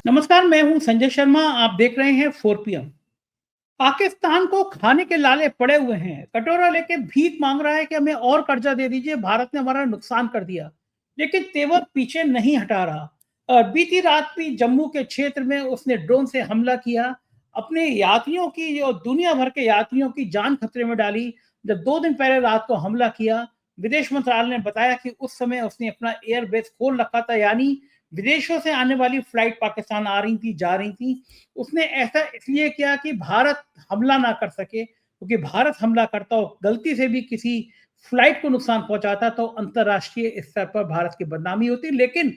नमस्कार, मैं हूं संजय शर्मा। आप देख रहे हैं 4 पीएम। पाकिस्तान को खाने के लाले पड़े हुए हैं। कटोरा लेके भीख मांग रहा है कि हमें और कर्जा दे दीजिए, भारत ने हमारा नुकसान कर दिया। लेकिन तेवर पीछे नहीं हटा रहा। बीती रात भी जम्मू के क्षेत्र में उसने ड्रोन से हमला किया। अपने यात्रियों की और दुनिया भर के यात्रियों की जान खतरे में डाली। जब 2 दिन पहले रात को हमला किया, विदेश मंत्रालय ने बताया कि उस समय उसने अपना एयरबेस खोल रखा था, यानी विदेशों से आने वाली फ्लाइट पाकिस्तान आ रही थी, जा रही थी। उसने ऐसा इसलिए किया कि भारत हमला ना कर सके, क्योंकि भारत हमला करता हो, गलती से भी किसी फ्लाइट को नुकसान पहुंचाता, तो अंतर्राष्ट्रीय स्तर पर भारत की बदनामी होती। लेकिन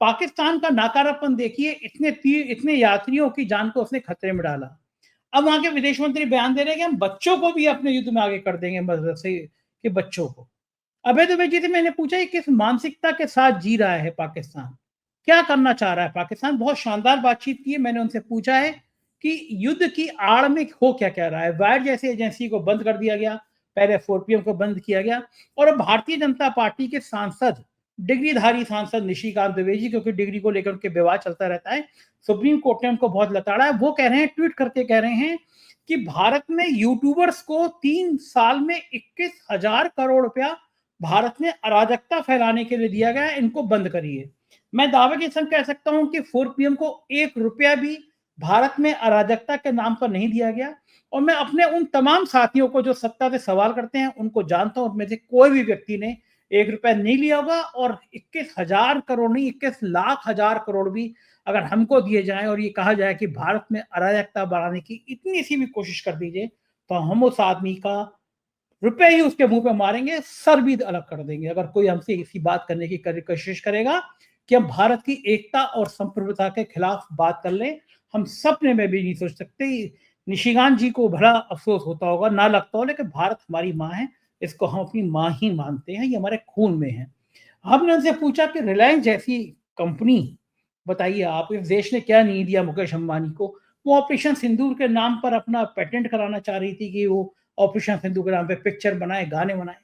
पाकिस्तान का नाकारापन देखिए, इतने यात्रियों की जान को उसने खतरे में डाला। अब वहां के विदेश मंत्री बयान दे रहे हैं कि हम बच्चों को भी अपने युद्ध में आगे कर देंगे, मदरसे के बच्चों को। अभय दुबे जी से मैंने पूछा कि किस मानसिकता के साथ जी रहा है पाकिस्तान, क्या करना चाह रहा है पाकिस्तान। बहुत शानदार बातचीत की है। मैंने उनसे पूछा है कि युद्ध की आड़ में हो क्या क्या रहा है। वायर जैसे एजेंसी को बंद कर दिया गया, पहले 4 पीएम को बंद किया गया, और अब भारतीय जनता पार्टी के सांसद, डिग्रीधारी सांसद निशिकांत द्विवेदी, क्योंकि डिग्री को लेकर उनके विवाद चलता रहता है, सुप्रीम कोर्ट ने उनको बहुत लताड़ा है। वो कह रहे हैं, ट्वीट करके कह रहे हैं कि भारत में यूट्यूबर्स को 3 साल में 21,000 करोड़ रुपया भारत में अराजकता फैलाने के लिए दिया गया है, इनको बंद करिए। मैं दावे के संग कह सकता हूं कि 4 पीएम को 1 रुपया भी भारत में अराजकता के नाम पर नहीं दिया गया। और मैं अपने उन तमाम साथियों को जो सत्ता से सवाल करते हैं उनको जानता हूं, उनमें से कोई भी व्यक्ति ने 1 रुपया नहीं लिया होगा। और 21,000 करोड़ नहीं, 21 लाख हजार करोड़ भी अगर हमको दिए जाए और ये कहा जाए कि भारत में अराजकता बढ़ाने की इतनी सी भी कोशिश कर दीजिए, तो हम उस आदमी का रुपए ही उसके मुंह पे मारेंगे, सर भी अलग कर देंगे। अगर कोई हमसे इसी बात करने की कोशिश करेगा कि हम भारत की एकता और संप्रभुता के खिलाफ बात कर लें, हम सपने में भी नहीं सोच सकते। निशिकांत जी को बड़ा अफसोस होता होगा, ना लगता हो, लेकिन भारत हमारी माँ है, इसको हम अपनी माँ ही मानते हैं, ये हमारे खून में है। हमने उनसे पूछा कि रिलायंस जैसी कंपनी, बताइए आप, इस देश ने क्या नहीं दिया मुकेश अंबानी को। वो ऑपरेशन सिंदूर के नाम पर अपना पेटेंट कराना चाह रही थी कि वो ऑपरेशन सिंधु के नाम पे पिक्चर बनाए, गाने बनाए।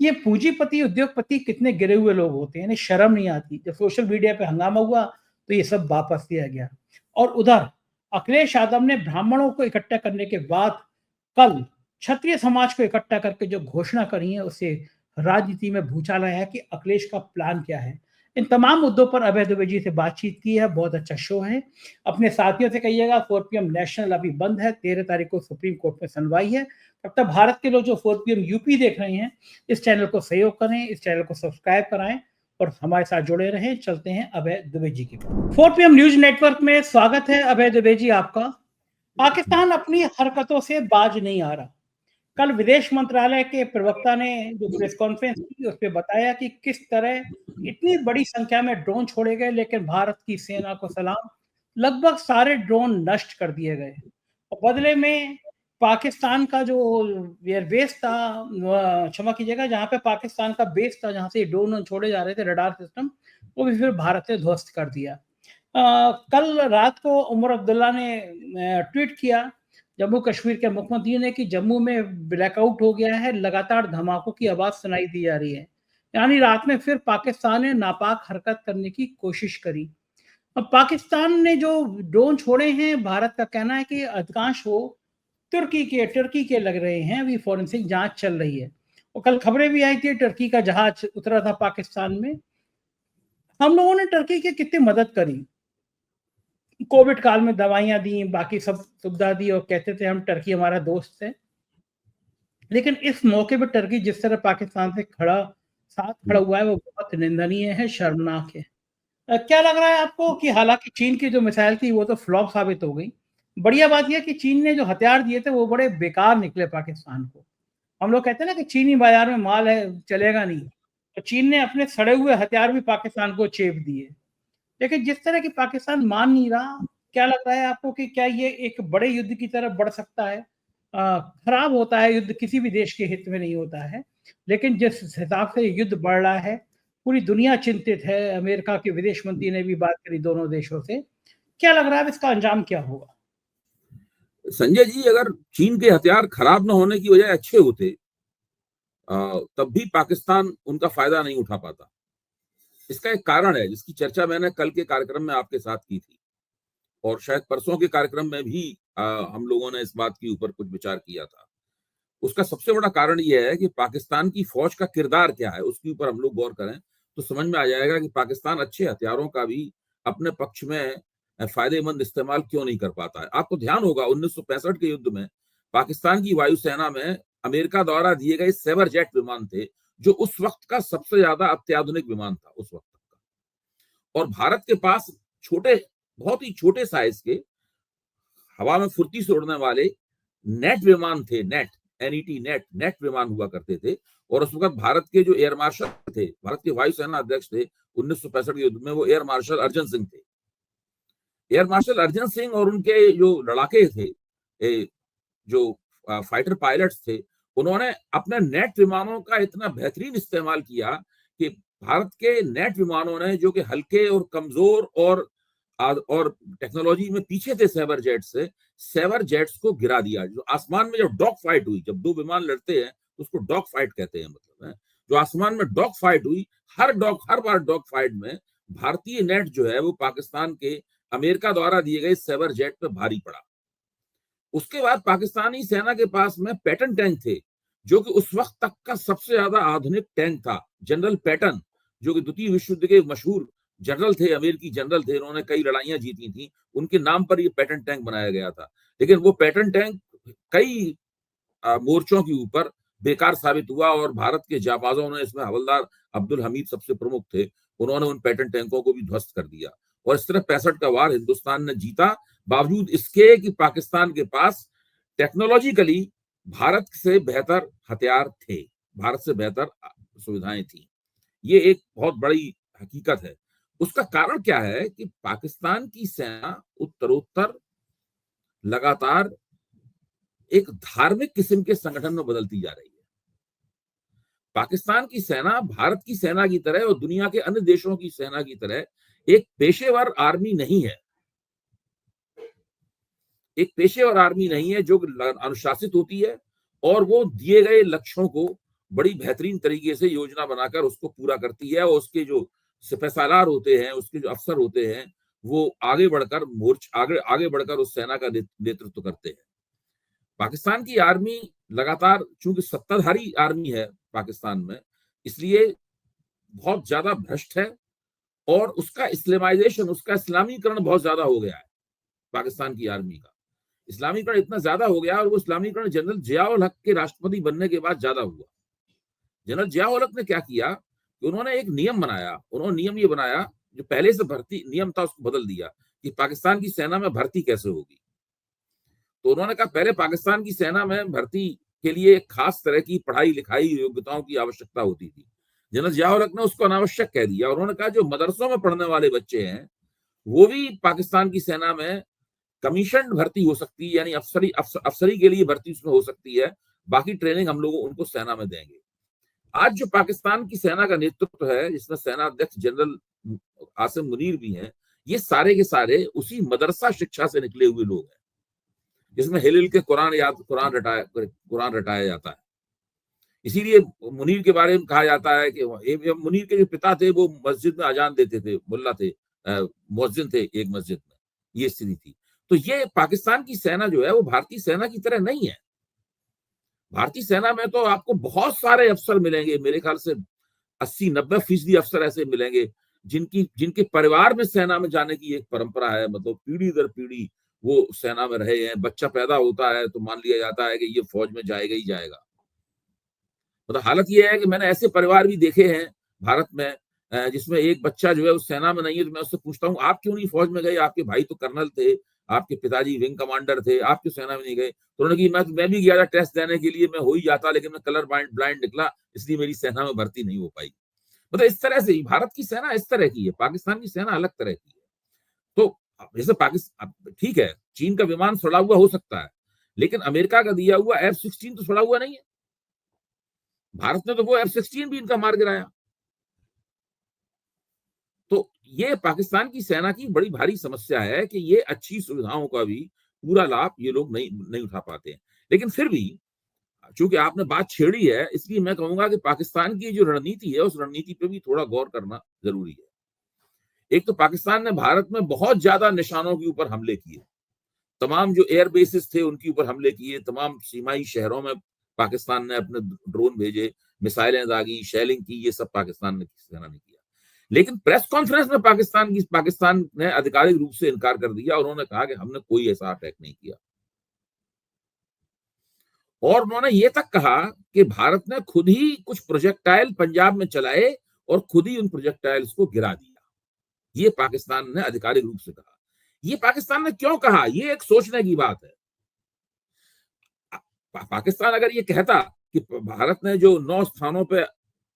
ये पूंजीपति उद्योगपति कितने गिरे हुए लोग होते हैं, इन्हें शर्म नहीं आती। जब सोशल मीडिया पे हंगामा हुआ तो ये सब वापस लिया गया। और उधर अखिलेश यादव ने ब्राह्मणों को इकट्ठा करने के बाद कल क्षत्रिय समाज को इकट्ठा करके जो घोषणा करी है, उससे राजनीति में भूचाल आया है कि अखिलेश का प्लान क्या है। इन तमाम मुद्दों पर अभय दुबे जी से बातचीत की है। बहुत अच्छा शो है। अपने साथियों से कहिएगा 4 पीएम नेशनल अभी बंद है, 13 तारीख को सुप्रीम कोर्ट में सुनवाई है। तब तक भारत के लोग जो 4 पीएम यूपी देख रहे हैं, इस चैनल को सहयोग करें, इस चैनल को सब्सक्राइब कराएं और हमारे साथ जुड़े रहें। चलते हैं अभय दुबे जी के पास। 4 पीएम न्यूज नेटवर्क में स्वागत है अभय दुबे जी आपका। पाकिस्तान अपनी हरकतों से बाज नहीं आ रहा। कल विदेश मंत्रालय के प्रवक्ता ने जो प्रेस कॉन्फ्रेंस की, उस पर बताया कि किस तरह इतनी बड़ी संख्या में ड्रोन छोड़े गए, लेकिन भारत की सेना को सलाम, लगभग सारे ड्रोन नष्ट कर दिए गए। और बदले में पाकिस्तान का जो एयरबेस था, क्षमा कीजिएगा, जहां पे पाकिस्तान का बेस था, जहां से ड्रोन छोड़े जा रहे थे, रडार सिस्टम, वो भी फिर भारत ने ध्वस्त कर दिया। कल रात को उमर अब्दुल्ला ने ट्वीट किया, जम्मू कश्मीर के मुख्यमंत्री ने, कि जम्मू में ब्लैकआउट हो गया है, लगातार धमाकों की आवाज सुनाई दी जा रही है। यानी रात में फिर पाकिस्तान ने नापाक हरकत करने की कोशिश करी। अब पाकिस्तान ने जो ड्रोन छोड़े हैं, भारत का कहना है कि अधिकांश वो टर्की के लग रहे हैं। अभी फॉरेंसिक जांच चल रही है। और कल खबरें भी आई थी, टर्की का जहाज उतरा था पाकिस्तान में। हम लोगों ने टर्की की कितनी मदद करी, कोविड काल में दवाइयां दी, बाकी सब सुविधा दी, और कहते थे हम टर्की हमारा दोस्त है। लेकिन इस मौके पर टर्की जिस तरह पाकिस्तान से साथ खड़ा हुआ है, वो बहुत निंदनीय है, शर्मनाक है। क्या लग रहा है आपको कि हालांकि चीन की जो मिसाइल थी वो तो फ्लॉप साबित हो गई, बढ़िया बात यह कि चीन ने जो हथियार दिए थे वो बड़े बेकार निकले पाकिस्तान को। हम लोग कहते हैं ना कि चीनी बाजार में माल है, चलेगा नहीं, तो चीन ने अपने सड़े हुए हथियार भी पाकिस्तान को चेप दिए। लेकिन जिस तरह की पाकिस्तान मान नहीं रहा, क्या लग रहा है आपको कि क्या ये एक बड़े युद्ध की तरफ बढ़ सकता है? खराब होता है युद्ध, किसी भी देश के हित में नहीं होता है। लेकिन जिस हिसाब से युद्ध बढ़ रहा है, पूरी दुनिया चिंतित है। अमेरिका के विदेश मंत्री ने भी बात करी दोनों देशों से। क्या लग रहा है अब इसका अंजाम क्या होगा? संजय जी, अगर चीन के हथियार खराब न होने की वजह अच्छे होते, तब भी पाकिस्तान उनका फायदा नहीं उठा पाता। इसका एक कारण है जिसकी चर्चा मैंने कल के कार्यक्रम में आपके साथ की थी। और शायद परसों के कार्यक्रम में भी हम लोगों ने इस बात के ऊपर कुछ विचार किया था। उसका सबसे बड़ा कारण यह है कि पाकिस्तान की फौज का किरदार क्या है, उसके ऊपर हम लोग गौर करें तो समझ में आ जाएगा कि पाकिस्तान अच्छे हथियारों का भी अपने पक्ष में फायदेमंद इस्तेमाल क्यों नहीं कर पाता है। आपको ध्यान होगा 1965 के युद्ध में पाकिस्तान की वायुसेना में अमेरिका द्वारा दिए गए सेवर जेट विमान थे, जो उस वक्त का सबसे ज्यादा अत्याधुनिक विमान था उस वक्त का। और भारत के पास छोटे, बहुत ही छोटे साइज के हवा में फुर्ती से उड़ने वाले नेट विमान थे, नेट विमान हुआ करते थे। और उस वक्त भारत के जो एयर मार्शल थे, भारत के वायुसेना अध्यक्ष थे 1965 के युद्ध में, वो एयर मार्शल अर्जन सिंह थे। एयर मार्शल अर्जन सिंह और उनके जो लड़ाके थे, जो फाइटर पायलट्स थे, उन्होंने अपने नेट विमानों का इतना बेहतरीन इस्तेमाल किया कि भारत के नेट विमानों ने, जो कि हल्के और कमजोर और टेक्नोलॉजी में पीछे थे सेवर जेट्स से, सेवर जेट्स को गिरा दिया। जो आसमान में जब डॉग फाइट हुई, जब दो विमान लड़ते हैं तो उसको डॉग फाइट कहते हैं, मतलब है जो आसमान में डॉग फाइट हुई, हर बार डॉग फाइट में भारतीय नेट जो है वो पाकिस्तान के अमेरिका द्वारा दिए गए सेवर जेट पे भारी पड़ा। उसके बाद पाकिस्तानी सेना के पास में पैटन टैंक थे, जो कि उस वक्त तक का सबसे ज्यादा आधुनिक टैंक था। जनरल पैटन, जो कि द्वितीय विश्व युद्ध के मशहूर जनरल थे, अमेरिकी जनरल थे, उन्होंने कई लड़ाइयां जीती थी, उनके नाम पर यह पैटन टैंक बनाया गया था। लेकिन वो पैटन टैंक कई मोर्चों के ऊपर बेकार साबित हुआ और भारत के जाबाजों ने, इसमें हवलदार अब्दुल हमीद सबसे प्रमुख थे, उन्होंने उन पैटन टैंकों को भी ध्वस्त कर दिया। और इस तरह 65 का वार हिंदुस्तान ने जीता, बावजूद इसके कि पाकिस्तान के पास टेक्नोलॉजिकली भारत से बेहतर हथियार थे, भारत से बेहतर सुविधाएं थी। ये एक बहुत बड़ी हकीकत है। उसका कारण क्या है कि पाकिस्तान की सेना उत्तरोत्तर लगातार एक धार्मिक किस्म के संगठन में बदलती जा रही है। पाकिस्तान की सेना भारत की सेना की तरह और दुनिया के अन्य देशों की सेना की तरह एक पेशेवर आर्मी नहीं है। एक पेशेवर आर्मी नहीं है जो अनुशासित होती है और वो दिए गए लक्ष्यों को बड़ी बेहतरीन तरीके से योजना बनाकर उसको पूरा करती है। और उसके जो सिपहसालार होते हैं, उसके जो अफसर होते हैं, वो आगे बढ़कर उस सेना का नेतृत्व करते हैं। पाकिस्तान की आर्मी लगातार, चूंकि सत्ताधारी आर्मी है पाकिस्तान में, इसलिए बहुत ज्यादा भ्रष्ट है और उसका इस्लामाइजेशन, उसका इस्लामीकरण बहुत ज्यादा हो गया है। पाकिस्तान की आर्मी का इस्लामीकरण इतना ज्यादा हो गया और वो इस्लामीकरण जनरल जियाउल हक के राष्ट्रपति बनने के बाद ज्यादा हुआ। जनरल जियाउल हक ने क्या किया कि उन्होंने एक नियम बनाया। उन्होंने नियम ये बनाया, जो पहले से भर्ती नियम था उसको बदल दिया कि पाकिस्तान की सेना में भर्ती कैसे होगी। तो उन्होंने कहा पहले पाकिस्तान की सेना में भर्ती के लिए एक खास तरह की पढ़ाई लिखाई योग्यताओं की आवश्यकता होती थी। जनरल जियाउल हक ने उसको अनावश्यक कह दिया। उन्होंने कहा जो मदरसों में पढ़ने वाले बच्चे हैं वो भी पाकिस्तान की सेना में कमीशन भर्ती हो सकती है, यानी अफसरी के लिए भर्ती उसमें हो सकती है। बाकी ट्रेनिंग हम लोग उनको सेना में देंगे। आज जो पाकिस्तान की सेना का नेतृत्व है, जिसमें सेना अध्यक्ष जनरल आसिम मुनीर भी हैं, ये सारे के सारे उसी मदरसा शिक्षा से निकले हुए लोग हैं, जिसमें हिल के कुरान रटाया जाता है। इसीलिए मुनीर के बारे में कहा जाता है कि मुनीर के जो पिता थे वो मस्जिद में अजान देते थे, मुल्ला थे, मुअज्जिन थे एक मस्जिद में। ये स्थिति थी। तो ये पाकिस्तान की सेना जो है वो भारतीय सेना की तरह नहीं है। भारतीय सेना में तो आपको बहुत सारे अफसर मिलेंगे, मेरे ख्याल से 80-90% अफसर ऐसे मिलेंगे जिनके परिवार में सेना में जाने की एक परंपरा है, मतलब पीढ़ी दर पीढ़ी वो सेना में रहे हैं। बच्चा पैदा होता है तो मान लिया जाता है कि ये फौज में जाएगा ही जाएगा। मतलब हालत ये है कि मैंने ऐसे परिवार भी देखे हैं भारत में, जिसमें एक बच्चा जो है उस सेना में नहीं है, तो मैं उससे पूछता हूँ आप क्यों नहीं फौज में गए, आपके भाई तो कर्नल थे, आपके पिताजी विंग कमांडर थे, आप क्यों सेना में नहीं गए। तो उन्होंने कहा मैं भी गया था टेस्ट देने के लिए, मैं हो ही जाता, लेकिन मैं कलर ब्लाइंड निकला, इसलिए मेरी सेना में भर्ती नहीं हो पाई। मतलब इस तरह से ही भारत की सेना इस तरह की है, पाकिस्तान की सेना अलग तरह की है। तो जैसे पाकिस्तान, ठीक है चीन का विमान सड़ा हुआ हो सकता है, लेकिन अमेरिका का दिया हुआ F-16 तो सड़ा हुआ नहीं है। भारत ने तो वो F-16 भी इनका मार गिराया। तो ये पाकिस्तान की सेना की बड़ी भारी समस्या है कि ये अच्छी सुविधाओं का भी पूरा लाभ ये लोग नहीं उठा पाते हैं। लेकिन फिर भी चूंकि आपने बात छेड़ी है, इसलिए मैं कहूंगा कि पाकिस्तान की जो रणनीति है उस रणनीति पे भी थोड़ा गौर करना जरूरी है। एक तो पाकिस्तान ने भारत में बहुत ज्यादा निशानों के ऊपर हमले किए, तमाम जो एयर बेसिस थे उनके ऊपर हमले किए, तमाम सीमाई शहरों में पाकिस्तान ने अपने ड्रोन भेजे, मिसाइलें दागी, शेलिंग की, ये सब पाकिस्तान ने सेना ने किया। लेकिन प्रेस कॉन्फ्रेंस में पाकिस्तान ने आधिकारिक रूप से इनकार कर दिया और उन्होंने कहा कि हमने कोई ऐसा अटैक नहीं किया। और उन्होंने ये तक कहा कि भारत ने खुद ही कुछ प्रोजेक्टाइल पंजाब में चलाए और खुद ही उन प्रोजेक्टाइल्स को गिरा दिया। ये पाकिस्तान ने आधिकारिक रूप से कहा। ये पाकिस्तान ने क्यों कहा, ये एक सोचने की बात है। पाकिस्तान अगर ये कहता कि भारत ने जो 9 स्थानों पे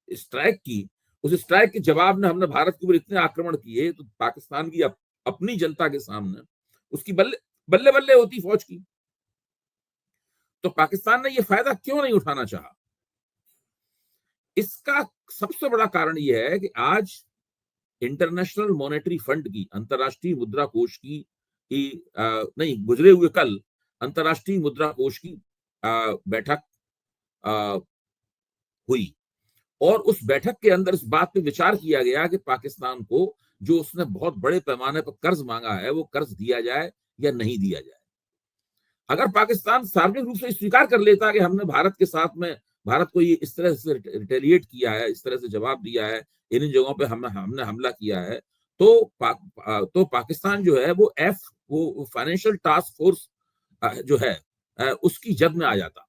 स्ट्राइक की, उस स्ट्राइक के जवाब में हमने भारत के ऊपर इतने आक्रमण किए, तो पाकिस्तान की अपनी जनता के सामने उसकी बल्ले बल्ले बल्ले होती फौज की। तो पाकिस्तान ने ये फायदा क्यों नहीं उठाना चाहा? इसका सबसे बड़ा कारण यह है कि आज इंटरनेशनल मॉनेटरी फंड की, अंतर्राष्ट्रीय मुद्रा कोष की नहीं, गुजरे हुए कल अंतर्राष्ट्रीय मुद्रा कोष की बैठक हुई और उस बैठक के अंदर इस बात पे विचार किया गया कि पाकिस्तान को जो उसने बहुत बड़े पैमाने पर कर्ज मांगा है, वो कर्ज दिया जाए या नहीं दिया जाए। अगर पाकिस्तान सार्वजनिक रूप से स्वीकार कर लेता कि हमने भारत के साथ में, भारत को ये इस तरह से रिटेलिएट किया है, इस तरह से जवाब दिया है, इन जगहों पे हमने हमला किया है, तो पाकिस्तान जो है वो फाइनेंशियल टास्क फोर्स जो है उसकी जद में आ जाता,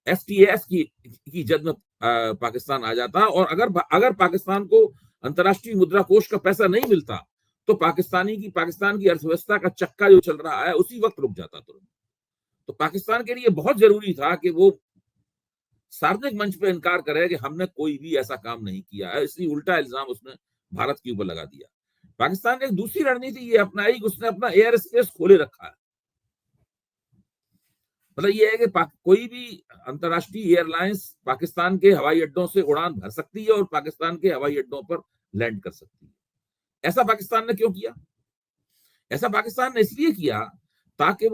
FATF की जद में पाकिस्तान आ जाता। और अगर पाकिस्तान को अंतर्राष्ट्रीय मुद्रा कोष का पैसा नहीं मिलता, तो पाकिस्तान की अर्थव्यवस्था का चक्का जो चल रहा है उसी वक्त रुक जाता तुरंत। तो पाकिस्तान के लिए बहुत जरूरी था कि वो सार्वजनिक मंच पे इनकार करे कि हमने कोई भी ऐसा काम नहीं किया है, इसलिए उल्टा इल्जाम उसने भारत के ऊपर लगा दिया। पाकिस्तान ने एक दूसरी रणनीति ये अपनाई कि उसने अपना एयर स्पेस खोले रखा है। मतलब ये है कि कोई भी अंतर्राष्ट्रीय एयरलाइंस पाकिस्तान के हवाई अड्डों से उड़ान भर सकती है और पाकिस्तान के हवाई अड्डों पर लैंड कर सकती है। ऐसा पाकिस्तान ने क्यों किया? ऐसा पाकिस्तान ने इसलिए किया ताकि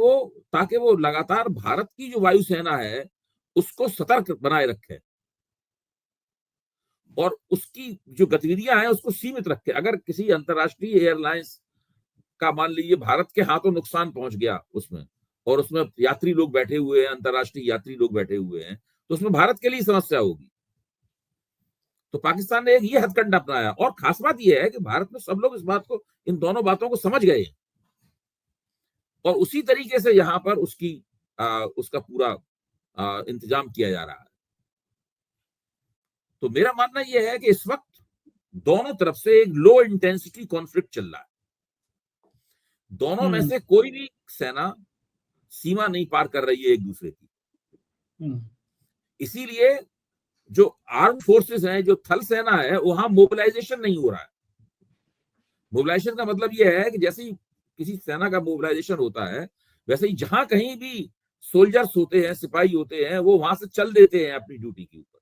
वो लगातार भारत की जो वायुसेना है उसको सतर्क बनाए रखे और उसकी जो गतिविधियां हैं उसको सीमित रखे। अगर किसी अंतर्राष्ट्रीय एयरलाइंस का मान लीजिए भारत के हाथों नुकसान पहुंच गया उसमें, और उसमें यात्री लोग बैठे हुए हैं, अंतर्राष्ट्रीय यात्री लोग बैठे हुए हैं, तो उसमें भारत के लिए समस्या होगी। तो पाकिस्तान ने एक ये हथकंडा अपनाया। और खास बात यह है कि भारत में सब लोग इस बात को, इन दोनों बातों को समझ गए और उसी तरीके से यहां पर उसका पूरा इंतजाम किया जा रहा है। तो मेरा मानना यह है कि इस वक्त दोनों तरफ से एक लो इंटेंसिटी कॉन्फ्लिक्ट चल रहा है। दोनों में से कोई भी सेना सीमा नहीं पार कर रही है एक दूसरे की। इसीलिए जो आर्म फोर्सेस हैं, जो थल सेना है, वहां मोबिलाइजेशन नहीं हो रहा है। मोबिलाइजेशन का मतलब यह है कि जैसे ही किसी सेना का मोबिलाइजेशन होता है, वैसे ही जहां कहीं भी सोल्जर्स होते हैं, सिपाही होते हैं, वो वहां से चल देते हैं अपनी ड्यूटी के ऊपर।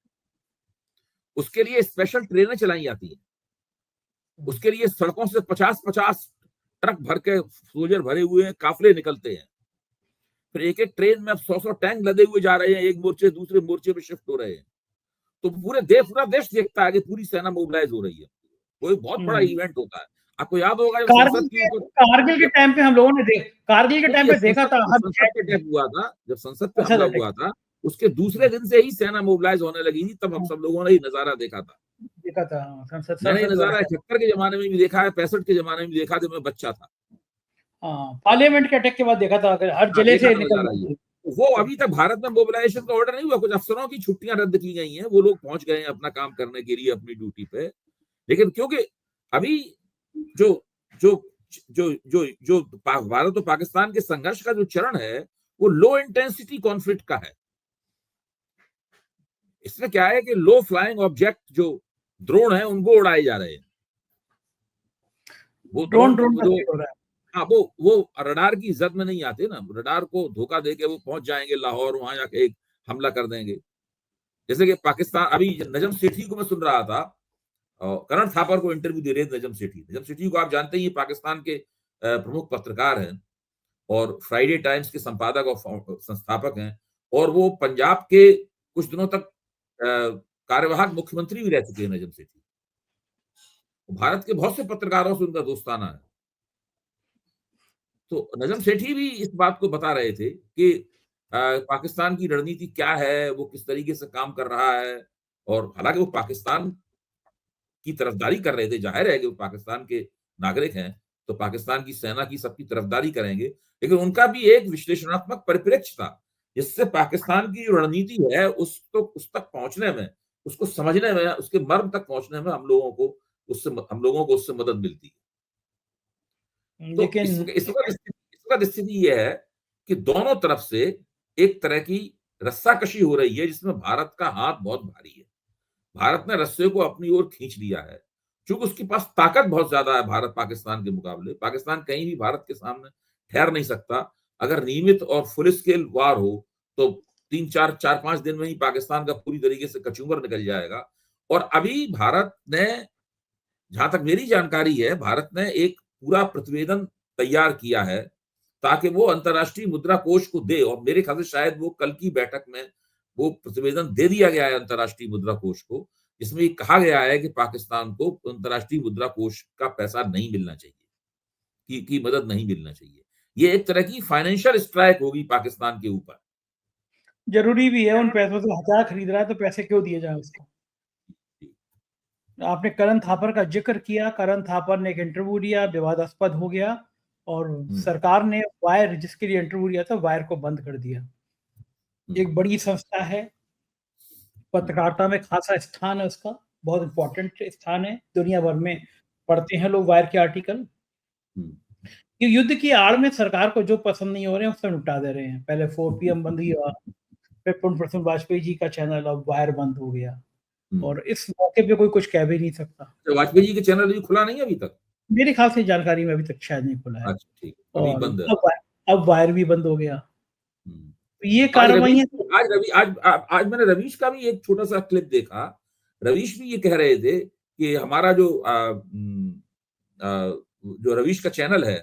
उसके लिए स्पेशल ट्रेनें चलाई जाती हैं। उसके लिए सड़कों से 50-50 ट्रक भर के सोल्जर भरे हुए हैं, काफिले निकलते हैं। फिर एक एक ट्रेन में अब 100-100 टैंक लदे हुए जा रहे हैं, एक मोर्चे दूसरे मोर्चे पे शिफ्ट हो रहे हैं। तो पूरा देश देखता है कि पूरी सेना मोबिलाइज हो रही है। कोई बहुत बड़ा इवेंट होता है। आपको याद होगा जब संसद के ऊपर कारगिल के टाइम पे हम लोगों ने कारगिल के टाइम पे देखा था, संसद पे अटैक हुआ था, जब संसद पे हमला हुआ था, उसके दूसरे दिन से ही सेना मोबिलाइज होने लगी थी। तब हम सब लोगों ने ही नजारा देखा था। मैंने ये नजारा 71 के जमाने में भी देखा है, 65 के जमाने में भी देखा जब मैं बच्चा था। पार्लियामेंट के अटैक के बाद देखा था, हर जिले से निकल। वो अभी तक भारत में मोबिलाइजेशन का ऑर्डर नहीं हुआ, कुछ अफसरों की छुट्टियां रद्द की गई हैं, वो लोग पहुंच गए हैं अपना काम करने के लिए अपनी ड्यूटी पे। लेकिन क्योंकि अभी जो जो जो जो जो भारत और पाकिस्तान के संघर्ष का जो चरण है वो लो इंटेंसिटी कॉन्फ्लिक्ट का है। इसमें क्या है कि लो फ्लाइंग ऑब्जेक्ट जो ड्रोन है उनको उड़ाए जा रहे हैं। वो ड्रोन हाँ, वो रडार की जद में नहीं आते ना। रडार को धोखा देके वो पहुंच जाएंगे लाहौर, वहां जाके एक हमला कर देंगे। जैसे कि पाकिस्तान, अभी नजम सेठी को मैं सुन रहा था, करण थापर को इंटरव्यू दे रहे थे नजम सेठी को आप जानते ही पाकिस्तान के प्रमुख पत्रकार हैं और फ्राइडे टाइम्स के संपादक और संस्थापक हैं। और वो पंजाब के कुछ दिनों तक कार्यवाहक मुख्यमंत्री भी रह चुके हैं नजम सेठी। भारत के बहुत से पत्रकारों से उनका दोस्ताना है। तो नजम सेठी भी इस बात को बता रहे थे कि पाकिस्तान की रणनीति क्या है, वो किस तरीके से काम कर रहा है, और हालांकि वो पाकिस्तान की तरफदारी कर रहे थे, जाहिर है कि वो पाकिस्तान के नागरिक हैं, तो पाकिस्तान की सेना की सबकी तरफदारी करेंगे, लेकिन उनका भी एक विश्लेषणात्मक परिप्रेक्ष्य था, जिससे पाकिस्तान की जो रणनीति है उस तक पहुंचने में, उसको समझने में, उसके मर्म तक पहुंचने में हम लोगों को उससे मदद मिलती है। तो लेकिन इस वक्त स्थिति यह है कि दोनों तरफ से एक तरह की रस्साकशी हो रही है, जिसमें भारत का हाथ बहुत भारी है। भारत ने रस्से को अपनी ओर खींच लिया है, क्योंकि उसके पास ताकत बहुत ज्यादा है भारत पाकिस्तान के मुकाबले। पाकिस्तान कहीं भी भारत के सामने ठहर नहीं सकता। अगर नियमित और फुल स्केल वार हो तो 3-4-5 दिन में ही पाकिस्तान का पूरी तरीके से कचूमर निकल जाएगा। और अभी भारत ने, जहां तक मेरी जानकारी है, भारत ने एक पूरा प्रतिवेदन तैयार किया है ताकि वो अंतर्राष्ट्रीय मुद्रा कोष को दे, और मेरे ख्याल से शायद वो कल की बैठक में वो प्रतिवेदन दे दिया गया है अंतर्राष्ट्रीय मुद्रा कोष को, जिसमें ये कहा गया है कि पाकिस्तान को अंतर्राष्ट्रीय मुद्रा कोष का पैसा नहीं मिलना चाहिए, की मदद नहीं मिलना चाहिए। ये एक तरह की फाइनेंशियल स्ट्राइक होगी पाकिस्तान के ऊपर। जरूरी भी है, उन पैसों से हथियार खरीद रहा है तो पैसे क्यों दिए जाए उसको। आपने करण थापर का जिक्र किया। करण थापर ने एक इंटरव्यू दिया, विवादास्पद हो गया, और सरकार ने वायर, जिसके लिए इंटरव्यू दिया था, वायर को बंद कर दिया। एक बड़ी संस्था है, पत्रकारिता में खासा स्थान है उसका, बहुत इंपॉर्टेंट स्थान है, दुनिया भर में पढ़ते हैं लोग वायर के आर्टिकल। ये युद्ध की आड़ में सरकार को जो पसंद नहीं हो रहे हैं उससे निपटा दे रहे हैं। पहले 4 PM बंद हुआ, फिर पूर्ण प्रसून वाजपेयी जी का चैनल, अब वायर बंद हो गया, और इस मौके पे कोई कुछ कह भी नहीं सकता। तो वाजपेयी जी के चैनल अभी खुला नहीं है अभी तक? मेरे ख्याल से जानकारी में अभी तक शायद नहीं खुला है। अच्छा, ठीक, अभी और बंद है। अब वायर भी बंद हो गया। तो ये आज कार्रवाई आज मैंने रवीश का भी एक छोटा सा क्लिप देखा। रवीश भी ये कह रहे थे कि हमारा जो रवीश का चैनल है,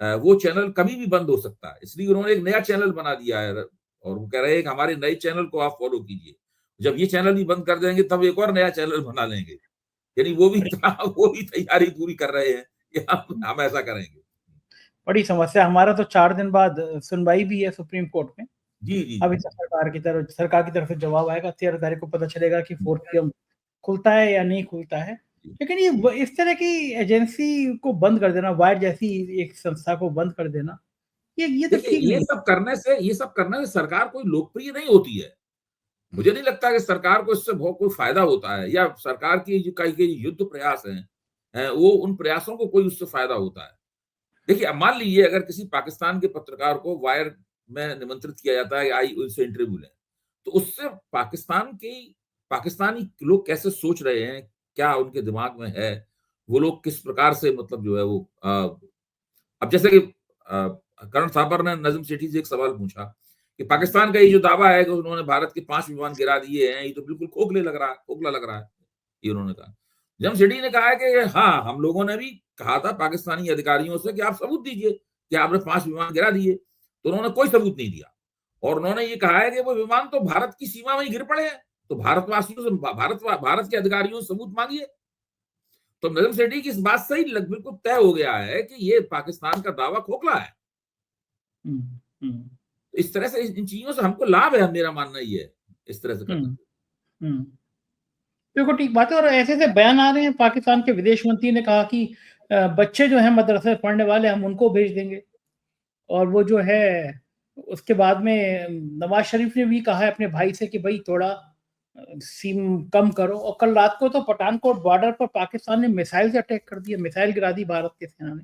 वो चैनल कभी भी बंद हो सकता है, इसलिए उन्होंने एक नया चैनल बना दिया है, और वो कह रहे हैं कि हमारे नए चैनल को आप फॉलो कीजिए। जब ये चैनल ही बंद कर देंगे तब एक और नया चैनल बना लेंगे। यानी वो भी तैयारी पूरी कर रहे हैं कि हम ऐसा करेंगे। बड़ी समस्या। हमारा तो 4 दिन बाद सुनवाई भी है सुप्रीम कोर्ट में। जी। अभी तक सरकार की तरफ से जवाब आएगा, 13 तारीख को पता चलेगा कि 4 PM खुलता है या नहीं खुलता है। लेकिन ये इस तरह की एजेंसी को बंद कर देना, वायर जैसी एक संस्था को बंद कर देना, ये तो ठीक नहीं। ये सब करने से सरकार कोई लोकप्रिय नहीं होती है। मुझे नहीं लगता कि सरकार को इससे बहुत कोई फायदा होता है, या सरकार की जो कई युद्ध प्रयास हैं, वो उन प्रयासों को कोई उससे फायदा होता है। देखिए, अब मान लीजिए अगर किसी पाकिस्तान के पत्रकार को वायर में निमंत्रित किया जाता है कि आई उनसे इंटरव्यू लें, तो उससे पाकिस्तानी लोग कैसे सोच रहे हैं, क्या उनके दिमाग में है, वो लोग किस प्रकार से, मतलब जो है वो अब जैसे कि करण थापर ने नजम सेठी से एक सवाल पूछा कि पाकिस्तान का ये जो दावा है कि उन्होंने भारत के 5 विमान गिरा दिए हैं, ये तो बिल्कुल खोखला लग रहा है, ये उन्होंने कहा। नजम सेठी ने कहा है कि हाँ, हम लोगों ने भी कहा था पाकिस्तानी अधिकारियों से कि आप सबूत दीजिए कि आपने 5 विमान गिरा दिए, तो उन्होंने कोई सबूत नहीं दिया, और उन्होंने ये कहा है कि वो विमान तो भारत की सीमा में ही गिर पड़े हैं, तो भारतवासियों से, भारत के अधिकारियों से सबूत मांगिए। तो नजम सेठी की इस बात से ही बिल्कुल तय हो गया है कि ये पाकिस्तान का दावा खोखला है। इस तरह से इन चीजों से हमको लाभ है, मेरा मानना ये है, इस तरह से करना। देखो, ठीक बात है। और ऐसे बयान आ रहे हैं, पाकिस्तान के विदेश मंत्री ने कहा कि बच्चे जो हैं मदरसे पढ़ने वाले, हम उनको भेज देंगे। और वो जो है, उसके बाद में नवाज शरीफ ने भी कहा है अपने भाई से कि भाई थोड़ा सीम कम करो। और कल रात को तो पठानकोट बॉर्डर पर पाकिस्तान ने मिसाइल से अटैक कर दिया, मिसाइल गिरा दी भारत की सेना ने,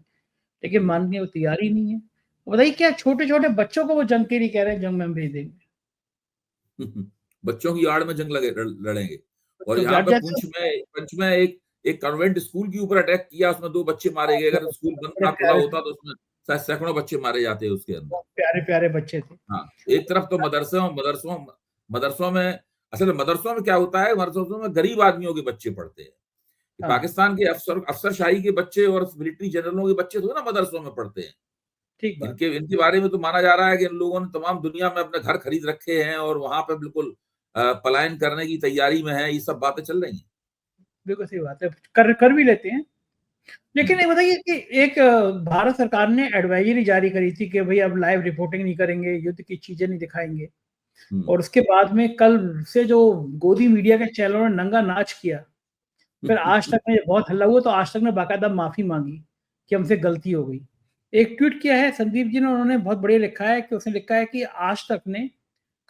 लेकिन मानने को तैयार ही नहीं है। बताइए, क्या छोटे छोटे बच्चों को वो जंग के लिए कह रहे हैं, जंग में हम भेज देंगे। बच्चों की आड़ में जंग लड़ेंगे। और तो यहाँ पे पंच में एक कॉन्वेंट स्कूल के ऊपर अटैक किया, उसमें 2 बच्चे मारे गए। अगर स्कूल बंद ना खुला होता तो उसमें शायद सैकड़ों बच्चे मारे जाते उसके अंदर। प्यारे प्यारे बच्चे थे। हाँ, एक तरफ तो मदरसों में, असल मदरसों में क्या होता है, मदरसों में गरीब आदमियों के बच्चे पढ़ते हैं। पाकिस्तान के अफसरशाही के बच्चे और मिलिट्री जनरलों के बच्चे तो ना मदरसों में पढ़ते हैं। इनके बारे में तो माना जा रहा है कि इन लोगों ने तमाम दुनिया में अपने घर खरीद रखे हैं, और वहां पे बिल्कुल पलायन करने की तैयारी में है, ये सब बातें चल रही हैं। बिल्कुल सही बात है। कर भी लेते हैं। लेकिन ये बताइए कि एक भारत सरकार ने एडवाइजरी जारी करी थी कि भई अब लाइव रिपोर्टिंग नहीं करेंगे, युद्ध की चीज़ें नहीं दिखाएँगे हुँ। और उसके बाद में कल से जो गोदी मीडिया के चैनलों ने नंगा नाच किया, फिर आज तक में बहुत हल्ला हुआ तो आज तक ने बाकायदा माफ़ी माँगी कि हमसे गलती हो गई। एक ट्वीट किया है संदीप जी ने, उन्होंने बहुत बढ़िया लिखा है कि उसने लिखा है कि आज तक ने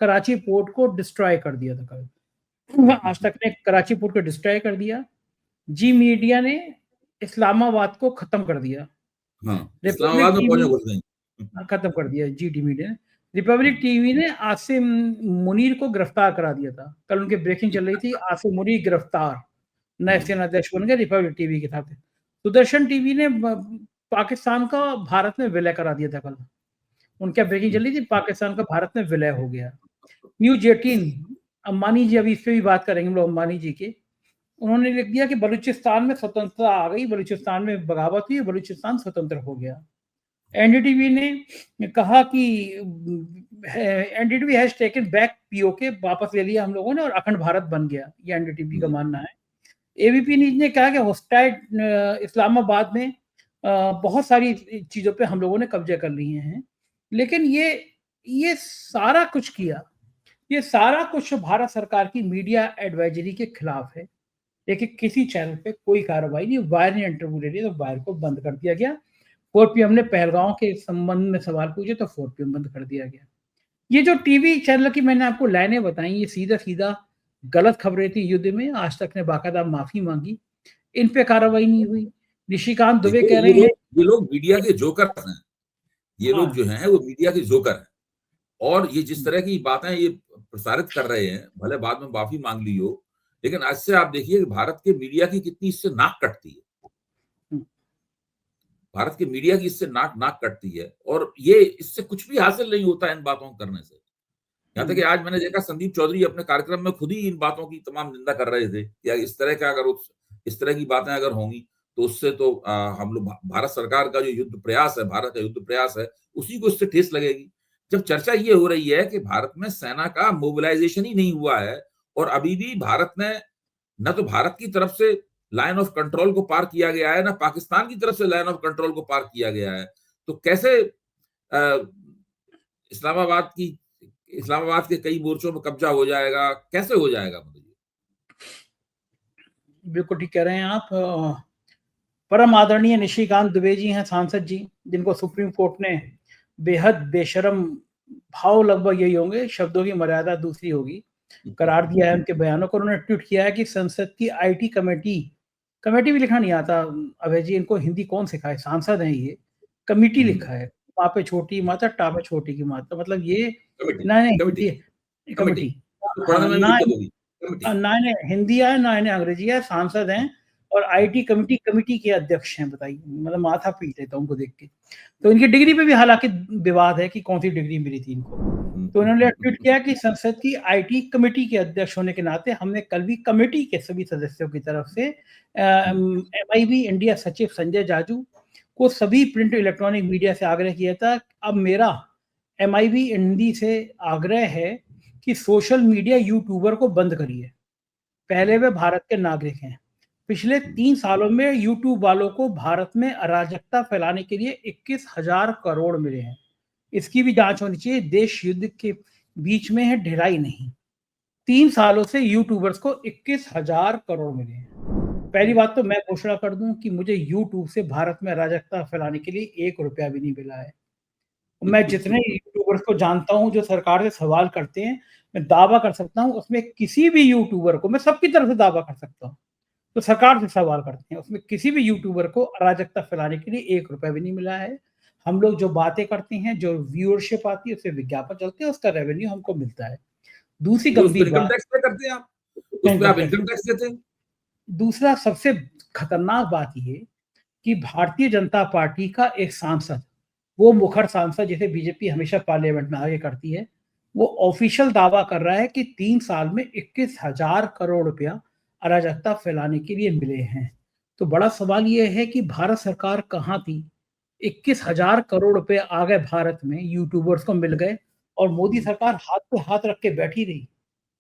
कराची पोर्ट को डिस्ट्रॉय कर दिया था कल। आज तक ने कराची पोर्ट को डिस्ट्रॉय कर दिया। जी मीडिया ने इस्लामाबाद को खत्म कर दिया। हाँ, रिपब्लिक इस्लामाबाद में टीवी फौजें घुस गईं। खत्म कर दिया जीटी मीडिया ने। रिपब्लिक हुँ, टीवी ने आसिम मुनीर को गिरफ्तार करा दिया था। कल उनकी ब्रेकिंग चल रही थी, आसिम मुनीर गिरफ्तार, नए हुँ, सेनाध्यक्ष बन गए रिपब्लिक टीवी के साथ। सुदर्शन टीवी ने पाकिस्तान का भारत में विलय करा दिया था कल। उनकी ब्रेकिंग चल रही थी, पाकिस्तान का भारत में विलय हो गया। न्यूज़ 18 अंबानी जी, अभी इस पे भी बात करेंगे हम लोग अंबानी जी की। उन्होंने लिख दिया कि बलूचिस्तान में स्वतंत्रता आ गई, बलूचिस्तान में बगावत हुई, बलूचिस्तान स्वतंत्र हो गया। एनडीटीवी ने कहा कि NDTV has taken back PoK, वापस ले लिया हम लोगों ने और अखंड भारत बन गया, ये एनडीटीवी का हुँ। मानना है। एबीपी न्यूज़ ने कहा कि होस्टाइड इस्लामाबाद में बहुत सारी चीज़ों पे हम लोगों ने कब्जे कर लिए हैं। लेकिन ये सारा कुछ किया, ये सारा कुछ भारत सरकार की मीडिया एडवाइजरी के खिलाफ है। देखिए किसी चैनल पे कोई कार्रवाई नहीं, वायर ने इंटरव्यू ले लिया तो वायर को बंद कर दिया गया। 4 पीएम ने पहलगाँव के संबंध में सवाल पूछे तो 4 पीएम बंद कर दिया गया। ये जो टीवी चैनल की मैंने आपको लाइनें बताई, ये सीधा-सीधा गलत खबरें थी युद्ध में, आज तक ने बाकायदा माफ़ी माँगी, इन पे कार्रवाई नहीं हुई। निशिकांत दुबे देखिए, कह रहे हैं ये लोग मीडिया के जोकर हैं। ये लोग हाँ, जो हैं, वो मीडिया के जोकर हैं और ये जिस हुँ, तरह की बातें ये प्रसारित कर रहे हैं, भले बाद में माफ़ी माँग ली हो, लेकिन आज से आप देखिए कि भारत के मीडिया की कितनी इससे नाक कटती है। हुँ, भारत की मीडिया की इससे नाक नाक कटती है और ये इससे कुछ भी हासिल नहीं होता है इन बातों को करने से। यहाँ तक कि हुँ, आज मैंने देखा संदीप चौधरी अपने कार्यक्रम में खुद ही इन बातों की तमाम निंदा कर रहे थे या इस तरह का अगर इस तरह की बातें अगर होंगी तो उससे तो हम लोग भारत सरकार का जो युद्ध प्रयास है, भारत का युद्ध प्रयास है, उसी को इससे ठेस लगेगी। जब चर्चा ये हो रही है कि भारत में सेना का मोबिलाइजेशन ही नहीं हुआ है और अभी भी भारत ने न तो भारत की तरफ से लाइन ऑफ कंट्रोल को पार किया गया है, ना पाकिस्तान की तरफ से लाइन ऑफ कंट्रोल को पार किया गया है। तो कैसे इस्लामाबाद की इस्लामाबाद के कई मोर्चों में कब्जा हो जाएगा, कैसे हो जाएगा मतलब ये? बिल्कुल ठीक कह रहे हैं आप। परम आदरणीय निशिकांत दुबे जी हैं सांसद जी, जिनको सुप्रीम कोर्ट ने बेहद बेशर्म, भाव लगभग यही होंगे, शब्दों की मर्यादा दूसरी होगी, करार दिया है उनके बयानों को। उन्होंने ट्वीट किया है कि संसद की आईटी कमेटी, कमेटी भी लिखना नहीं आता अभय जी, इनको हिंदी कौन सिखाए, सांसद हैं ये, कमिटी हुँ, लिखा है, पा पे छोटी मात्रा, टा पे छोटी की मात्रा, मतलब ये कमिटी, ना नहीं कमिटी, हिंदी कमिटी। कमिटी, तो हाँ, पढ़ने में भी ना दिक्कत होगी, कमिटी। ना इन्हें हिंदी आए, ना इन्हें अंग्रेजी आए, सांसद हैं और आईटी कमिटी कमिटी के अध्यक्ष हैं, बताइए, मतलब माथा पीट लेता हूँ उनको देख के। तो इनकी डिग्री पे भी हालाँकि विवाद है कि कौन-सी डिग्री मिली थी इनको। हुँ, तो हुँ, इन्होंने हुँ, ट्वीट हुँ, किया कि संसद की आईटी कमेटी के अध्यक्ष होने के नाते हमने कल भी कमेटी के सभी सदस्यों की तरफ से हुँ, एमआईबी इंडिया सचिव संजय जाजू को सभी प्रिंट इलेक्ट्रॉनिक मीडिया से आग्रह किया था। अब मेरा एमआईबी हिंदी से आग्रह है कि सोशल मीडिया यूट्यूबर को बंद करिए। हुँ, पहले वे भारत के नागरिक हैं। पिछले हुँ। 3 सालों में यूट्यूब वालों को भारत में अराजकता फैलाने के लिए 21,000 करोड़ मिले हैं। इसकी भी जाँच होनी चाहिए, देश युद्ध के बीच में है, ढिलाई नहीं। 3 सालों से यूट्यूबर्स को 21,000 करोड़ मिले हैं। पहली बात तो मैं घोषणा कर दूँ कि मुझे यूट्यूब से भारत में अराजकता फैलाने के लिए 1 रुपया भी नहीं मिला है। मैं जितने यूट्यूबर्स को जानता हूँ जो सरकार से सवाल करते हैं, मैं दावा कर सकता हूँ उसमें किसी भी यूट्यूबर को, मैं सबकी तरफ से दावा कर सकता हूँ, तो सरकार से सवाल करते हैं, उसमें किसी भी यूट्यूबर को अराजकता फैलाने के लिए 1 रुपया भी नहीं मिला है। हम लोग जो बातें करते हैं, जो व्यूअरशिप आती है, उससे विज्ञापन चलते हैं, उसका रेवेन्यू हमको मिलता है। दूसरी तो उस पे गंभीर इनकम बात, टैक्स पे करते हैं आप? उस पे इनकम आप टैक्स। इनकम टैक्स देते हैं? दूसरा सबसे खतरनाक बात ये कि भारतीय जनता पार्टी का एक सांसद, वो मुखर सांसद जिसे बीजेपी हमेशा पार्लियामेंट में आगे करती है, वो ऑफिशियल दावा कर रहा है कि 3 साल में 21,000 करोड़ रुपया अराजकता फैलाने के लिए मिले हैं। तो बड़ा सवाल ये है कि भारत सरकार कहाँ थी? 21,000 करोड़ रुपए आ गए भारत में, यूट्यूबर्स को मिल गए और मोदी हुँ, सरकार हाथ पे हाथ रख के बैठी रही।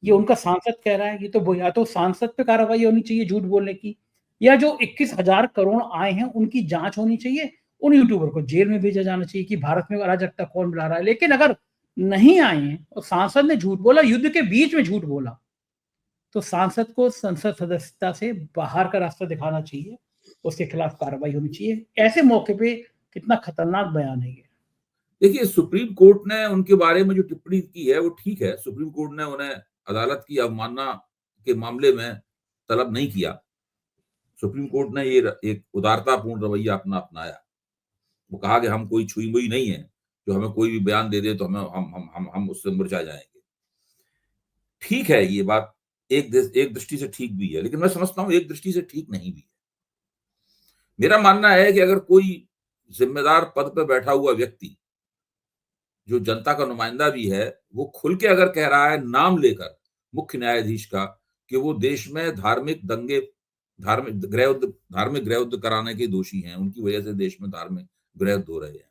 ये उनका सांसद कह रहा है। ये तो या तो सांसद पे कार्रवाई होनी चाहिए झूठ बोलने की, या जो 21,000 करोड़ आए हैं उनकी जांच होनी चाहिए। उन यूट्यूबर को जेल में भेजा जाना चाहिए कि भारत में अराजकता कौन बढ़ा रहा है। लेकिन अगर नहीं आए हैं और सांसद ने झूठ बोला, युद्ध के बीच में झूठ बोला, तो सांसद को संसद सदस्यता से बाहर का रास्ता दिखाना चाहिए, उसके खिलाफ कार्रवाई होनी चाहिए। ऐसे मौके पे कितना खतरनाक बयान है ये। देखिए, सुप्रीम कोर्ट ने उनके बारे में जो टिप्पणी की है वो ठीक है। सुप्रीम कोर्ट ने उन्हें अदालत की अवमानना के मामले में तलब नहीं किया। सुप्रीम कोर्ट ने ये एक उदारतापूर्ण रवैया अपनाया। वो कहा कि हम कोई छुई मुई नहीं है, जो हमें कोई भी बयान दे दे तो हमें हम उससे मुरझा जाएंगे। ठीक है, ये बात एक दृष्टि से ठीक भी है, लेकिन मैं समझता हूं एक दृष्टि से ठीक नहीं भी है। मेरा मानना है कि अगर कोई जिम्मेदार पद पर बैठा हुआ व्यक्ति जो जनता का नुमाइंदा भी है, वो खुल के अगर कह रहा है नाम लेकर मुख्य न्यायाधीश का कि वो देश में धार्मिक दंगे, धार्मिक गृह युद्ध कराने के दोषी हैं, उनकी वजह से देश में धार्मिक गृह युद्ध हो रहे हैं,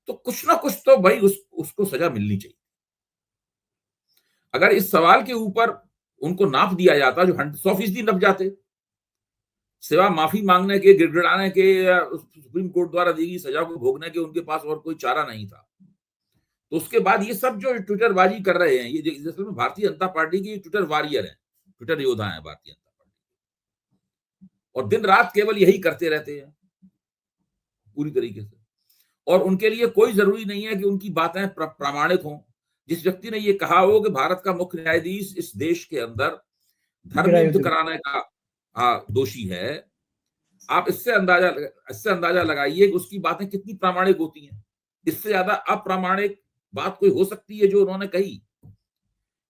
तो कुछ ना कुछ तो भाई उसको सजा मिलनी चाहिए। अगर इस सवाल के ऊपर उनको नाप दिया जाता, जो 100% नप जाते, सिवा माफी मांगने के, गिड़गिड़ाने के या सुप्रीम कोर्ट द्वारा दी गई सजा को भोगने के उनके पास और कोई चारा नहीं था, तो उसके बाद ये सब जो ट्विटरबाजी कर रहे हैं, ये असल में भारतीय जनता पार्टी की ट्विटर वॉरियर है, ट्विटर योद्धा है भारतीय जनता पार्टी, और दिन रात केवल यही करते रहते हैं पूरी तरीके से। और उनके लिए कोई जरूरी नहीं है कि उनकी बातें प्रामाणिक हों। जिस व्यक्ति ने ये कहा हो कि भारत का मुख्य न्यायाधीश इस देश के अंदर धर्म युद्ध कराने का दोषी है, आप इससे अंदाजा लगाइए कि उसकी बातें कितनी प्रामाणिक होती हैं। इससे ज्यादा अप्रामाणिक बात कोई हो सकती है जो उन्होंने कही?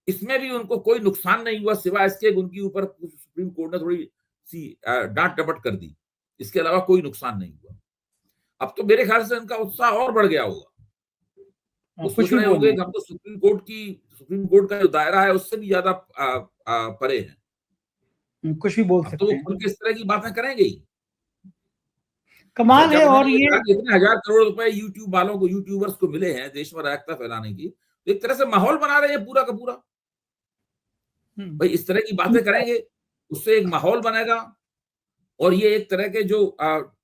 इसमें भी उनको कोई नुकसान नहीं हुआ, सिवाय इसके उनके ऊपर सुप्रीम कोर्ट ने थोड़ी सी डांट डपट कर दी। इसके अलावा कोई नुकसान नहीं हुआ। अब तो मेरे ख्याल से उनका उत्साह और बढ़ गया होगा। वो सोच रहे होंगे कि हम तो सुप्रीम कोर्ट का जो दायरा है उससे भी ज्यादा परे है, कुछ भी बोल सकते हैं। तो वो इस तरह की बातें करेंगे ही। कमाल है। और ये इतने 1,000 करोड़ रुपए यूट्यूब वालों को, यूट्यूबर्स को मिले हैं देश में अराजकता फैलाने की, तो एक तरह से माहौल बना रहे हैं पूरा का पूरा। भाई इस तरह की बातें करेंगे, उससे एक माहौल बनेगा, और ये एक तरह के जो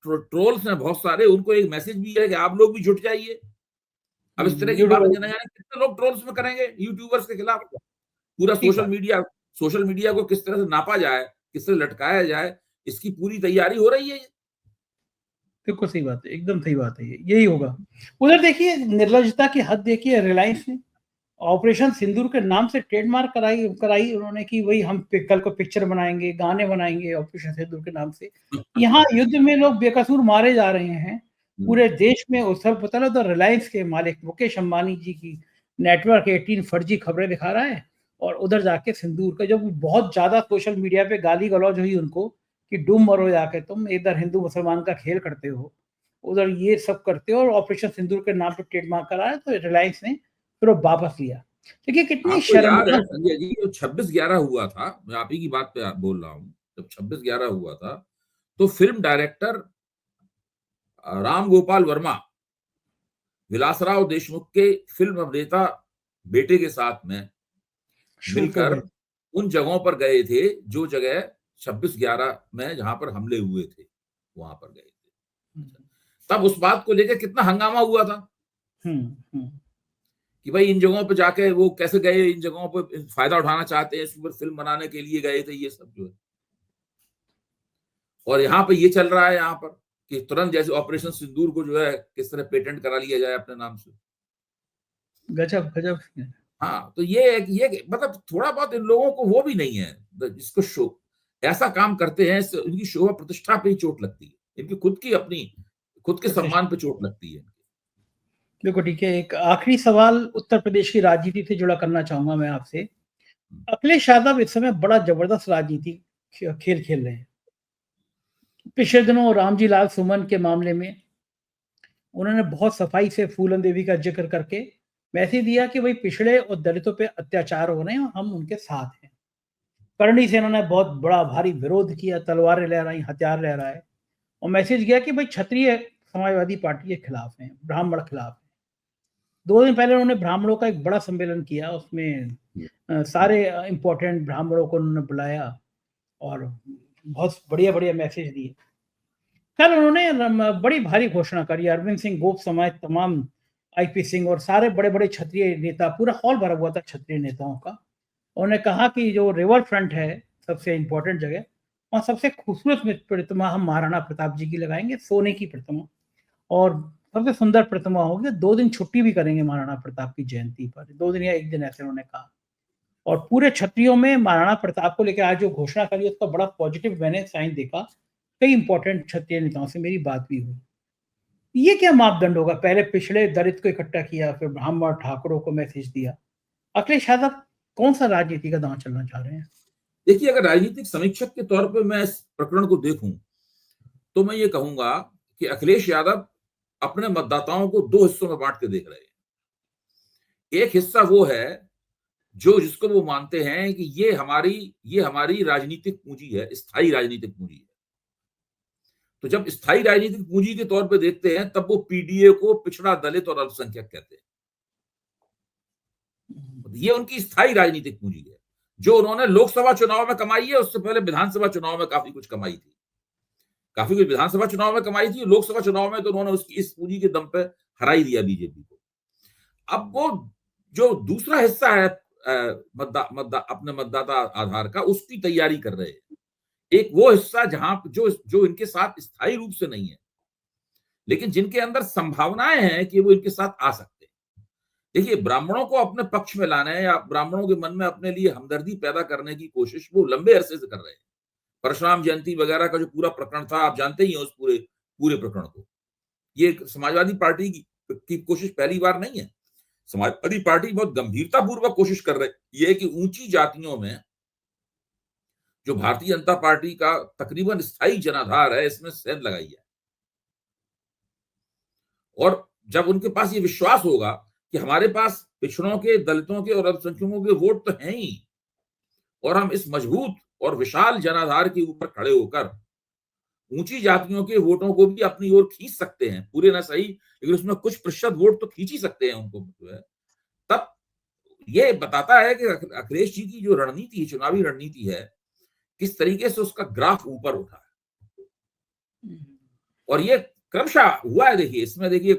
ट्रोल्स हैं बहुत सारे, उनको एक मैसेज भी है कि आप लोग भी जुट जाइए। अब इस तरह की बातें न जाने कितने लोग ट्रोल्स में करेंगे यूट्यूबर्स के खिलाफ। पूरा सोशल मीडिया को किस तरह से नापा जाए, किस तरह लटकाया जाए, इसकी पूरी तैयारी हो रही है। बिल्कुल सही बात है, एकदम सही बात है, यही होगा। उधर देखिए निर्लज्जता की हद देखिए, रिलायंस ने ऑपरेशन सिंदूर के नाम से ट्रेडमार्क कराई उन्होंने कि वही हम कल को पिक्चर बनाएंगे, गाने बनाएंगे ऑपरेशन सिंदूर के नाम से। यहाँ युद्ध में लोग बेकसूर मारे जा रहे हैं पूरे देश में। उस सब पता लगा, तो रिलायंस के मालिक मुकेश अंबानी जी की नेटवर्क 18 फर्जी खबरें दिखा रहा है, और उधर जाके सिंदूर का जो बहुत ज्यादा सोशल मीडिया पे गाली गलौज हुई उनको कि डूब मरो जाके तुम, इधर हिंदू मुसलमान का खेल करते हो, उधर ये सब करते हो, और ऑपरेशन सिंदूर के नाम पे ट्रेडमार्क कराया, तो रिलायंस ने फिर वो वापस लिया। देखिए कितनी शर्मनाक। संजय जी, जो 26/11 हुआ था, मैं आप ही की बात पे बोल रहा हूँ, जब 26/11 हुआ था तो फिल्म डायरेक्टर राम गोपाल वर्मा विलासराव देशमुख के फिल्म अभिनेता बेटे के साथ में मिलकर उन जगहों पर गए थे जो जगह 26/11 में जहां पर हमले हुए थे, वहां पर गए थे। तब उस बात को लेकर कितना हंगामा हुआ था कि भाई इन जगहों पर जाके वो कैसे गए, इन जगहों पर फायदा उठाना चाहते हैं, इस पर फिल्म बनाने के लिए गए थे, ये सब जो है। और यहाँ पे ये चल रहा है यहाँ पर कि तुरंत जैसे ऑपरेशन सिंदूर को जो है किस तरह पेटेंट करा लिया जाए अपने नाम से। गजब गजब। हाँ, तो ये मतलब थोड़ा बहुत इन लोगों को वो भी नहीं है जिसको ऐसा काम करते हैं, इनकी शोभा प्रतिष्ठा पे ही चोट लगती है, इनकी खुद के सम्मान पे चोट लगती है। देखो ठीक है, एक आखिरी सवाल उत्तर प्रदेश की राजनीति से जुड़ा करना चाहूंगा मैं आपसे। अखिलेश यादव इस समय बड़ा जबरदस्त राजनीति खेल खेल रहे हैं। पिछले दिनों रामजी लाल सुमन के मामले में उन्होंने बहुत सफाई से फूलन देवी का जिक्र करके मैसेज दिया कि भाई पिछड़े और दलितों पे अत्याचार हो रहे हैं, हम उनके साथ हैं। करणी सेना ने बहुत बड़ा भारी विरोध किया, तलवारें लहराई, हथियार लहराए, और मैसेज गया कि भाई क्षत्रिय समाजवादी पार्टी के खिलाफ है, ब्राह्मण खिलाफ है। 2 दिन पहले उन्होंने ब्राह्मणों का एक बड़ा सम्मेलन किया, उसमें सारे इम्पोर्टेंट ब्राह्मणों को उन्होंने बुलाया और बहुत बढ़िया-बढ़िया मैसेज दिए। कल उन्होंने बड़ी भारी घोषणा करी, अरविंद सिंह गोप समेत तमाम आईपी सिंह और सारे बड़े-बड़े क्षत्रिय नेता, पूरा हॉल भरा हुआ था क्षत्रिय नेताओं का। उन्होंने कहा कि जो रिवर फ्रंट है, सबसे इम्पोर्टेंट जगह, वहाँ सबसे खूबसूरत प्रतिमा हम महाराणा प्रताप जी की लगाएँगे, सोने की प्रतिमा, और सबसे सुंदर प्रतिमा होगी। 2 दिन छुट्टी भी करेंगे महाराणा प्रताप की जयंती पर, 2 दिन या 1 दिन, ऐसे उन्होंने कहा। और पूरे क्षत्रियों में महाराणा प्रताप को लेकर आज जो घोषणा करी, उसका बड़ा पॉजिटिव मैंने साइन देखा। कई इंपॉर्टेंट क्षत्रिय नेताओं से मेरी बात भी हुई। ये क्या मापदंड होगा? पहले पिछड़े दलित को इकट्ठा किया, फिर ब्राह्मण ठाकुरों को मैसेज दिया। अखिलेश यादव कौन सा राजनीति का दांव चलना चाह रहे हैं? देखिए, अगर राजनीतिक समीक्षक के तौर पे मैं इस प्रकरण को देखूं, तो मैं ये कहूंगा कि अखिलेश यादव अपने मतदाताओं को 2 हिस्सों में बांट के देख रहे हैं। एक हिस्सा वो है जिसको वो मानते हैं कि ये हमारी राजनीतिक पूंजी है, स्थायी राजनीतिक पूंजी है। तो जब स्थायी राजनीतिक पूंजी के तौर पे देखते हैं, तब वो पीडीए को पिछड़ा, दलित और अल्पसंख्यक कहते हैं। ये उनकी स्थायी राजनीतिक पूंजी है, जो उन्होंने लोकसभा चुनाव में कमाई है। उससे पहले विधानसभा चुनाव में काफी कुछ कमाई थी, काफी कुछ विधानसभा चुनाव में कमाई थी। लोकसभा चुनाव में तो उन्होंने उसकी इस पूंजी के दम पे हरा ही दिया बीजेपी को। अब वो जो दूसरा हिस्सा है अपने मतदाता आधार का, उसकी तैयारी कर रहे हैं। एक वो हिस्सा जहां जो इनके साथ स्थायी रूप से नहीं है, लेकिन जिनके अंदर संभावनाएं हैं कि वो इनके साथ आ सकते हैं। देखिए, ब्राह्मणों को अपने पक्ष में लाना है या ब्राह्मणों के मन में अपने लिए हमदर्दी पैदा करने की कोशिश वो लंबे अरसे से कर रहे हैं। परशुराम जयंती वगैरह का जो पूरा प्रकरण था, आप जानते ही हैं उस पूरे प्रकरण को। ये समाजवादी पार्टी की कोशिश पहली बार नहीं है। समाजवादी पार्टी बहुत गंभीरता पूर्वक कोशिश कर रही है ये कि ऊंची जातियों में जो भारतीय जनता पार्टी का तकरीबन स्थायी जनाधार है, इसमें सेंध लगाई है। और जब उनके पास ये विश्वास होगा कि हमारे पास पिछड़ों के, दलितों के और अल्पसंख्यकों के वोट तो हैं ही, और हम इस मजबूत और विशाल जनाधार के ऊपर खड़े होकर ऊंची जातियों के वोटों को भी अपनी ओर खींच सकते हैं, पूरे ना सही लेकिन उसमें कुछ प्रतिशत वोट तो खींच ही सकते हैं उनको, जो है, तब ये बताता है कि अखिलेश जी की जो रणनीति, चुनावी रणनीति है, किस तरीके से उसका ग्राफ ऊपर उठा है। और ये क्रमशः हुआ है। देखिए, इसमें देखिए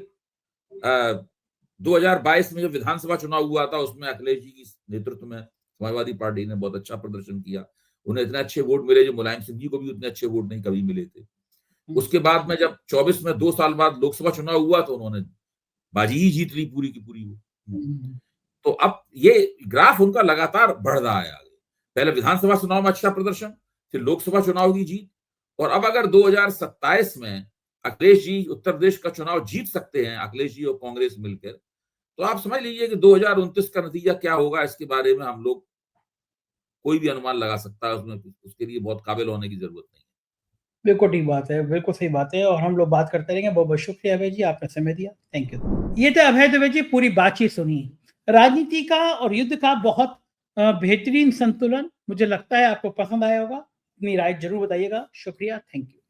2022 में जब विधानसभा चुनाव हुआ था, उसमें अखिलेश जी की नेतृत्व में समाजवादी पार्टी ने बहुत अच्छा प्रदर्शन किया। उन्हें इतने अच्छे वोट मिले जो मुलायम सिंह जी को भी उतने अच्छे वोट नहीं कभी मिले थे। उसके बाद में जब 24 में 2 साल बाद लोकसभा चुनाव हुआ, तो उन्होंने बाजी ही जीत ली पूरी की पूरी वो। तो अब ये ग्राफ उनका लगातार बढ़ रहा है आगे। पहले विधानसभा चुनाव में अच्छा प्रदर्शन, फिर लोकसभा चुनाव की जीत, और अब अगर 2027 में अखिलेश जी उत्तर प्रदेश का चुनाव जीत सकते हैं, अखिलेश जी और कांग्रेस मिलकर, तो आप समझ लीजिए कि 2029 का नतीजा क्या होगा, इसके बारे में हम लोग कोई भी अनुमान लगा सकता है। उसमें उसके लिए बहुत काबिल होने की जरूरत नहीं है। बिल्कुल ठीक बात है, बिल्कुल सही बात है, और हम लोग बात करते रहेंगे। बहुत बहुत शुक्रिया अभय जी, आपने समय दिया। Thank you. ये तो अभय दुबे जी, पूरी बातचीत सुनी। राजनीति का और युद्ध का बहुत बेहतरीन संतुलन, मुझे लगता है आपको पसंद आया होगा। अपनी राय जरूर बताइएगा। शुक्रिया, थैंक यू।